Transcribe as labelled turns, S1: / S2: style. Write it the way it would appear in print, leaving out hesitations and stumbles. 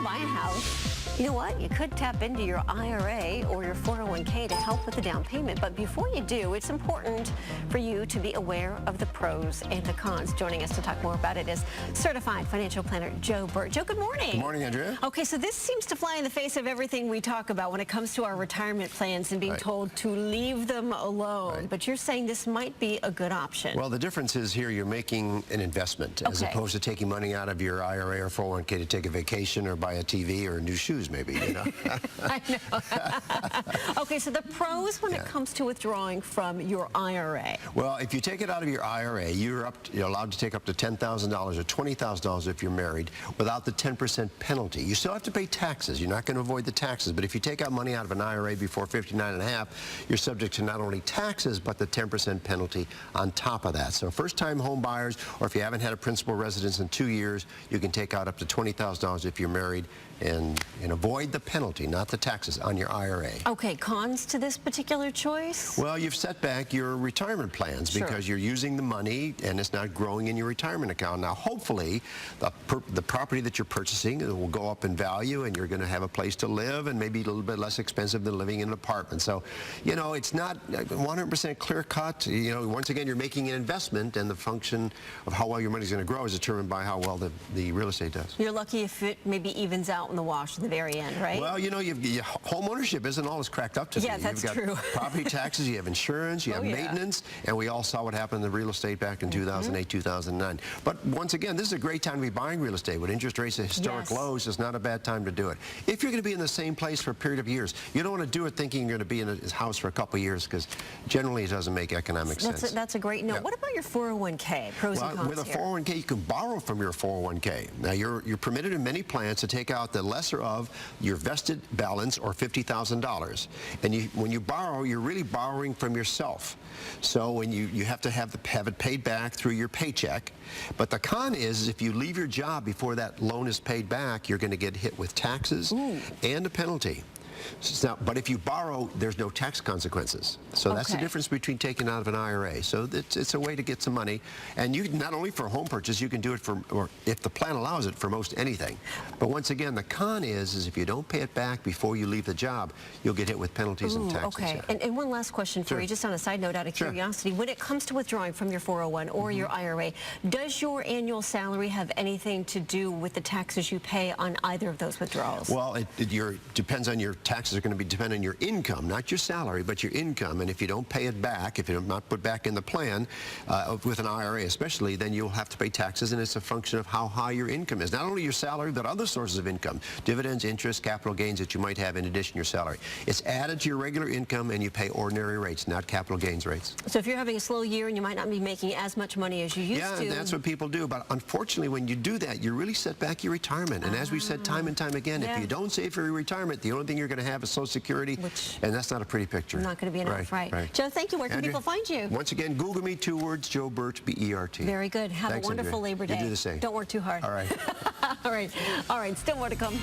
S1: to buy a house, you know what? You could tap into your IRA or your 401k to help with the down payment. But before you do, it's important for you to be aware of the pros and the cons. Joining us to talk more about it is Certified Financial Planner Joe Bert. Joe, good morning.
S2: Good morning, Andrea.
S1: Okay, so this seems to fly in the face of everything we talk about when it comes to our retirement plans and being told to leave them alone. But you're saying this might be a good option.
S2: Well, the difference is here you're making an investment as opposed to taking money out of your IRA or 401k to take a vacation or buy a TV or new shoes, maybe, you know.
S1: I know. Okay, so the pros when it comes to withdrawing from your IRA.
S2: Well, if you take it out of your IRA, you're allowed to take up to $10,000 or $20,000 if you're married without the 10% penalty. You still have to pay taxes. You're not going to avoid the taxes. But if you take out money out of an IRA before 59.5, you're subject to not only taxes, but the 10% penalty on top of that. So first-time home buyers, or if you haven't had a principal residence in 2 years, you can take out up to $20,000 if you're married and avoid the penalty, not the taxes, on your IRA.
S1: Okay, cons to this particular choice?
S2: Well, you've set back your retirement plans because you're using the money and it's not growing in your retirement account. Now, hopefully, the property that you're purchasing will go up in value and you're going to have a place to live and maybe a little bit less expensive than living in an apartment. So, you know, it's not 100% clear cut. You know, once again, you're making an investment and the function of how well your money's going to grow is determined by how well the real estate does.
S1: You're lucky if it maybe evens out in the wash at the very end, right?
S2: Well, you know, home ownership isn't all it's cracked up to be.
S1: Yeah, that's true.
S2: You've got property taxes, you have insurance, you have maintenance, and we all saw what happened in the real estate back in 2008, 2009. But once again, this is a great time to be buying real estate. With interest rates at historic lows, it's not a bad time to do it. If you're going to be in the same place for a period of years, you don't want to do it thinking you're going to be in a house for a couple of years because generally it doesn't make economic sense.
S1: That's a great note. What about your 401k? Pros and cons
S2: with a 401k, you can borrow from your 401k. Now, you're permitted in many plans to take out the lesser of your vested balance or $50,000. And when you borrow, you're really borrowing from yourself. So when you have to have it paid back through your paycheck. But the con is if you leave your job before that loan is paid back, you're going to get hit with taxes and a penalty. Now, but if you borrow, there's no tax consequences. So that's the difference between taking out of an IRA. So it's a way to get some money. And you not only for a home purchase, you can do it for, or if the plan allows it, for most anything. But once again, the con is if you don't pay it back before you leave the job, you'll get hit with penalties and taxes.
S1: Okay. And one last question for you, just on a side note out of curiosity. When it comes to withdrawing from your 401 or your IRA, does your annual salary have anything to do with the taxes you pay on either of those withdrawals?
S2: Well, it depends on your taxes are going to be dependent on your income, not your salary, but your income. And if you don't pay it back, if you're not put back in the plan, with an IRA especially, then you'll have to pay taxes, and it's a function of how high your income is. Not only your salary, but other sources of income, dividends, interest, capital gains that you might have in addition to your salary. It's added to your regular income, and you pay ordinary rates, not capital gains rates.
S1: So if you're having a slow year and you might not be making as much money as you used to.
S2: Yeah, that's what people do. But unfortunately, when you do that, you really set back your retirement. And as we've said time and time again, if you don't save for your retirement, the only thing you're going to have is Social Security, and that's not a pretty picture.
S1: Not going to be enough, right? Joe, thank you. Where can people find you?
S2: Once again, Google me, 2 words, Joe Bert, B-E-R-T.
S1: Very good. Have a wonderful Labor Day.
S2: You do the same.
S1: Don't work too hard.
S2: All right.
S1: All right. Still more to come.